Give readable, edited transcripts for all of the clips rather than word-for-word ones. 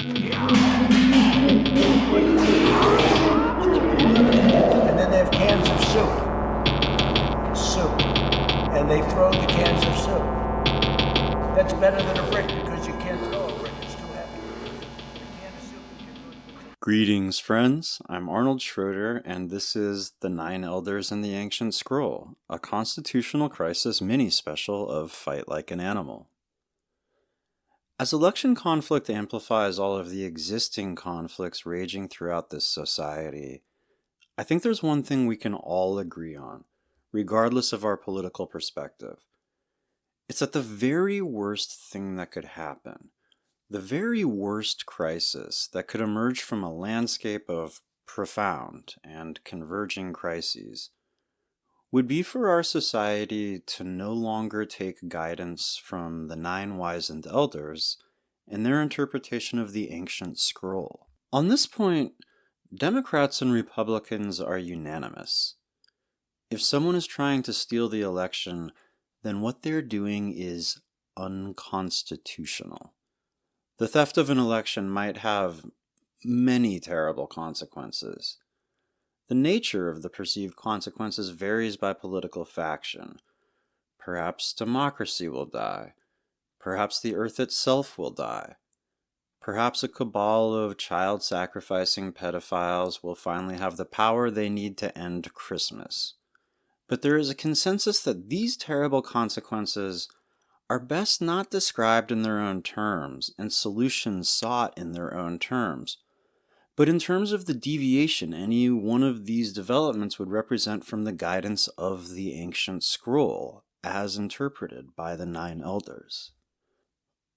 And then they have cans of soup, and they throw the cans of soup. That's better than a brick because you can't throw a brick, it's too heavy. A can of soup you can really put. Greetings, friends. I'm Arnold Schroeder, and this is The Nine Elders and the Ancient Scroll, a constitutional crisis mini-special of Fight Like an Animal. As election conflict amplifies all of the existing conflicts raging throughout this society, I think there's one thing we can all agree on, regardless of our political perspective. It's that the very worst thing that could happen, the very worst crisis that could emerge from a landscape of profound and converging crises, would be for our society to no longer take guidance from the nine wizened elders and their interpretation of the ancient scroll. On this point, Democrats and Republicans are unanimous. If someone is trying to steal the election, then what they're doing is unconstitutional. The theft of an election might have many terrible consequences. The nature of the perceived consequences varies by political faction. Perhaps democracy will die. Perhaps the earth itself will die. Perhaps a cabal of child-sacrificing pedophiles will finally have the power they need to end Christmas. But there is a consensus that these terrible consequences are best not described in their own terms and solutions sought in their own terms, but in terms of the deviation any one of these developments would represent from the guidance of the ancient scroll, as interpreted by the nine elders.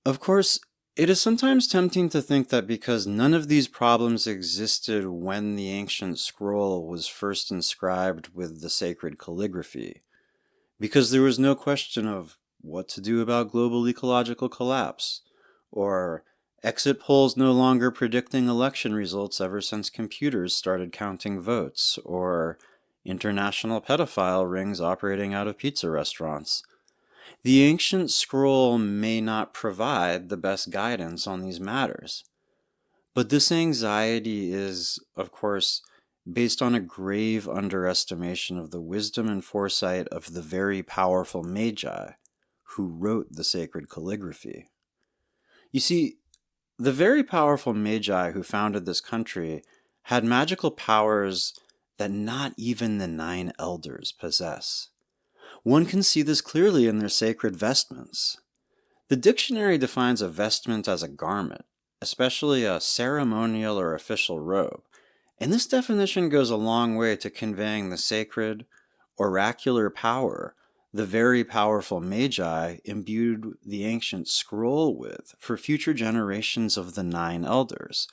Of course, it is sometimes tempting to think that because none of these problems existed when the ancient scroll was first inscribed with the sacred calligraphy, because there was no question of what to do about global ecological collapse, or exit polls no longer predicting election results ever since computers started counting votes, or international pedophile rings operating out of pizza restaurants. The ancient scroll may not provide the best guidance on these matters. But this anxiety is, of course, based on a grave underestimation of the wisdom and foresight of the very powerful Magi who wrote the sacred calligraphy. You see, the very powerful Magi who founded this country had magical powers that not even the nine elders possess. One can see this clearly in their sacred vestments. The dictionary defines a vestment as a garment, especially a ceremonial or official robe, and this definition goes a long way to conveying the sacred, oracular power the very powerful Magi imbued the ancient scroll with for future generations of the nine elders,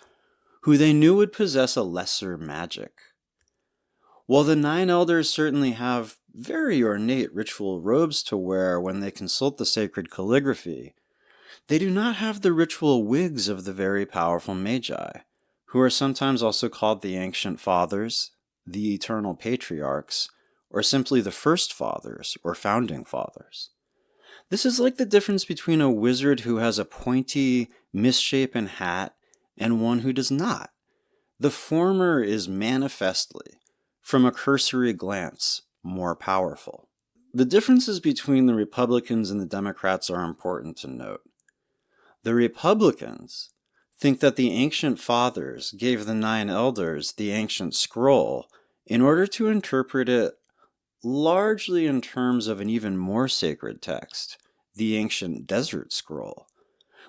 who they knew would possess a lesser magic. While the nine elders certainly have very ornate ritual robes to wear when they consult the sacred calligraphy, they do not have the ritual wigs of the very powerful Magi, who are sometimes also called the Ancient Fathers, the Eternal Patriarchs, or simply the First Fathers or Founding Fathers. This is like the difference between a wizard who has a pointy, misshapen hat and one who does not. The former is manifestly, from a cursory glance, more powerful. The differences between the Republicans and the Democrats are important to note. The Republicans think that the ancient fathers gave the nine elders the ancient scroll in order to interpret it largely in terms of an even more sacred text, the ancient desert scroll,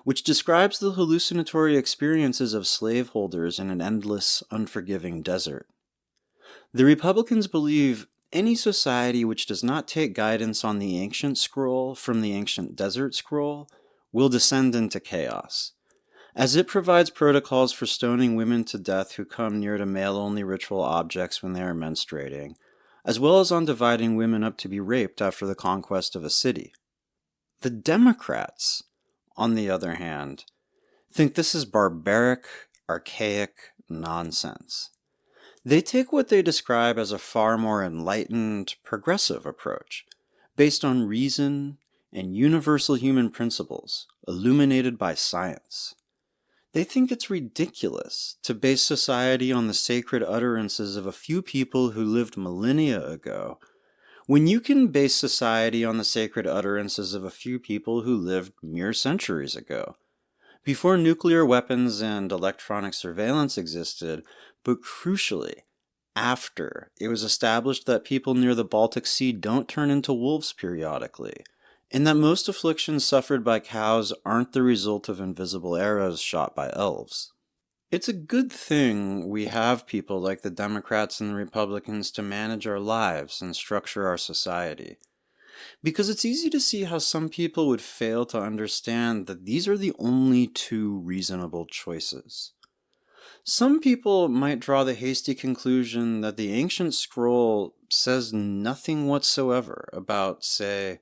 which describes the hallucinatory experiences of slaveholders in an endless, unforgiving desert. The Republicans believe any society which does not take guidance on the ancient scroll from the ancient desert scroll will descend into chaos, as it provides protocols for stoning women to death who come near to male-only ritual objects when they are menstruating, as well as on dividing women up to be raped after the conquest of a city. The Democrats, on the other hand, think this is barbaric, archaic nonsense. They take what they describe as a far more enlightened, progressive approach, based on reason and universal human principles, illuminated by science. They think it's ridiculous to base society on the sacred utterances of a few people who lived millennia ago, when you can base society on the sacred utterances of a few people who lived mere centuries ago, before nuclear weapons and electronic surveillance existed, but crucially, after it was established that people near the Baltic Sea don't turn into wolves periodically, and that most afflictions suffered by cows aren't the result of invisible arrows shot by elves. It's a good thing we have people like the Democrats and the Republicans to manage our lives and structure our society, because it's easy to see how some people would fail to understand that these are the only two reasonable choices. Some people might draw the hasty conclusion that the ancient scroll says nothing whatsoever about, say,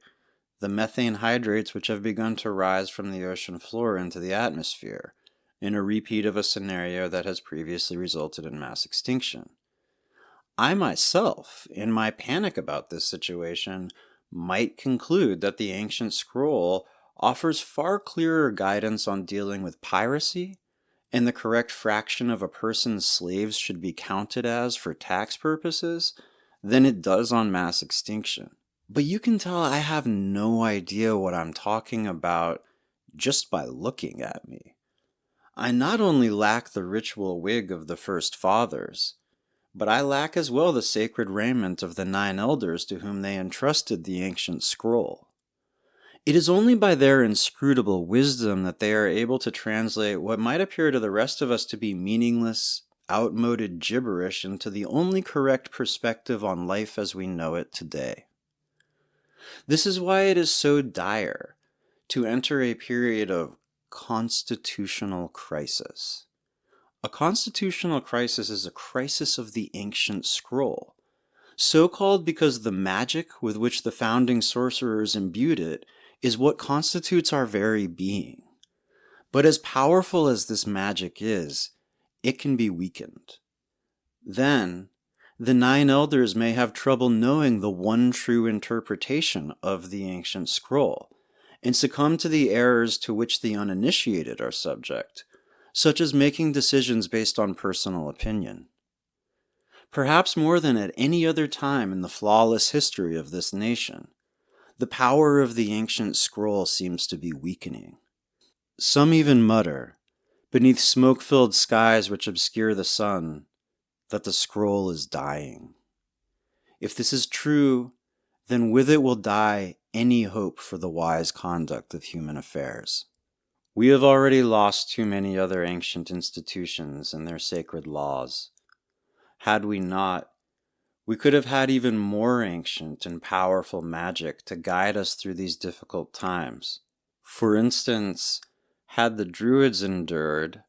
the methane hydrates which have begun to rise from the ocean floor into the atmosphere, in a repeat of a scenario that has previously resulted in mass extinction. I myself, in my panic about this situation, might conclude that the ancient scroll offers far clearer guidance on dealing with piracy and the correct fraction of a person's slaves should be counted as for tax purposes than it does on mass extinction. But you can tell I have no idea what I'm talking about just by looking at me. I not only lack the ritual wig of the first fathers, but I lack as well the sacred raiment of the 9 elders to whom they entrusted the ancient scroll. It is only by their inscrutable wisdom that they are able to translate what might appear to the rest of us to be meaningless, outmoded gibberish into the only correct perspective on life as we know it today. This is why it is so dire to enter a period of constitutional crisis. A constitutional crisis is a crisis of the ancient scroll, so called because the magic with which the founding sorcerers imbued it is what constitutes our very being. But as powerful as this magic is, it can be weakened. Then, the 9 elders may have trouble knowing the one true interpretation of the ancient scroll, and succumb to the errors to which the uninitiated are subject, such as making decisions based on personal opinion. Perhaps more than at any other time in the flawless history of this nation, the power of the ancient scroll seems to be weakening. Some even mutter, beneath smoke-filled skies which obscure the sun, that the scroll is dying. If this is true, then with it will die any hope for the wise conduct of human affairs. We have already lost too many other ancient institutions and their sacred laws. Had we not, we could have had even more ancient and powerful magic to guide us through these difficult times. For instance, had the Druids endured,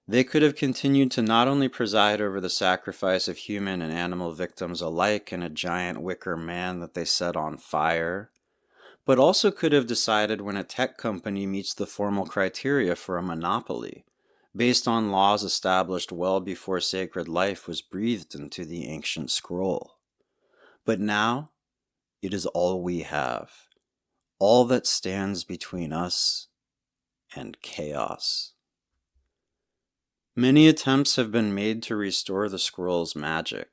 they could have continued to not only preside over the sacrifice of human and animal victims alike in a giant wicker man that they set on fire, but also could have decided when a tech company meets the formal criteria for a monopoly, based on laws established well before sacred life was breathed into the ancient scroll. But now, it is all we have, all that stands between us and chaos. Many attempts have been made to restore the scroll's magic.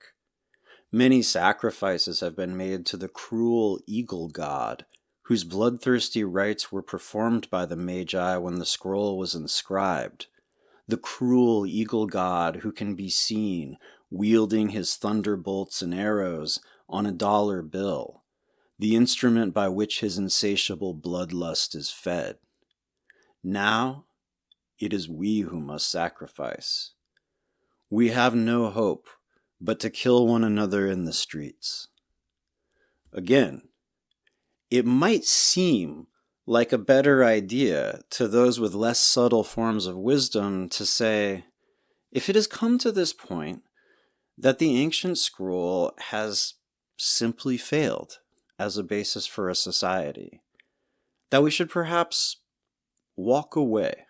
Many sacrifices have been made to the cruel eagle god, whose bloodthirsty rites were performed by the Magi when the scroll was inscribed. The cruel eagle god who can be seen wielding his thunderbolts and arrows on a dollar bill, the instrument by which his insatiable bloodlust is fed. Now, it is we who must sacrifice. We have no hope but to kill one another in the streets. Again, it might seem like a better idea to those with less subtle forms of wisdom to say, if it has come to this point, that the ancient scroll has simply failed as a basis for a society, that we should perhaps walk away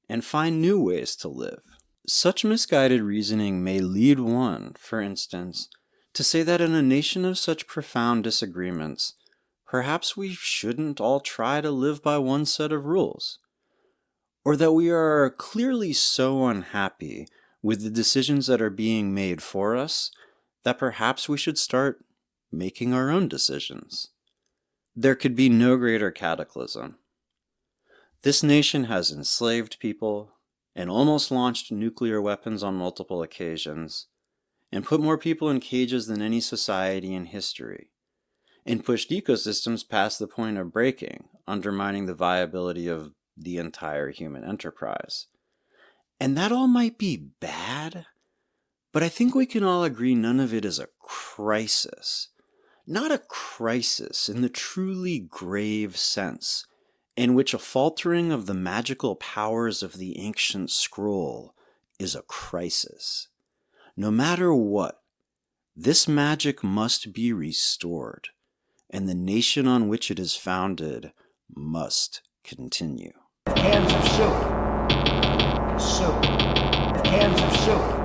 and find new ways to live. Such misguided reasoning may lead one, for instance, to say that in a nation of such profound disagreements, perhaps we shouldn't all try to live by one set of rules. or that we are clearly so unhappy with the decisions that are being made for us that perhaps we should start making our own decisions. There could be no greater cataclysm. This nation has enslaved people and almost launched nuclear weapons on multiple occasions, and put more people in cages than any society in history, and pushed ecosystems past the point of breaking, undermining the viability of the entire human enterprise. And that all might be bad, but I think we can all agree none of it is a crisis. Not a crisis in the truly grave sense, in which a faltering of the magical powers of the ancient scroll is a crisis. No matter what, this magic must be restored, and the nation on which it is founded must continue. Cans of soup. Soup. Cans of soup.